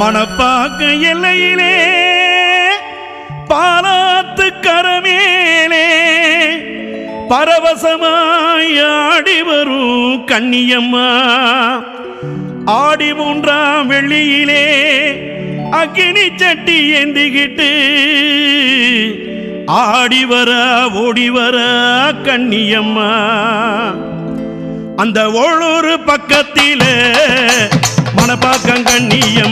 மணப்பாக்க எல்லையிலே பாலாத்து கரமேலே பரவசமாய் ஆடி வரும் கண்ணியம்மா. ஆடி 3ஆம் வெள்ளியிலே அக்கினி சட்டி ஏந்திக்கிட்டு ஆடி வர ஓடி வர கண்ணியம்மா. அந்த ஒவ்வொரு பக்கத்திலே மணப்பாக்கம் கண்ணியம்மா.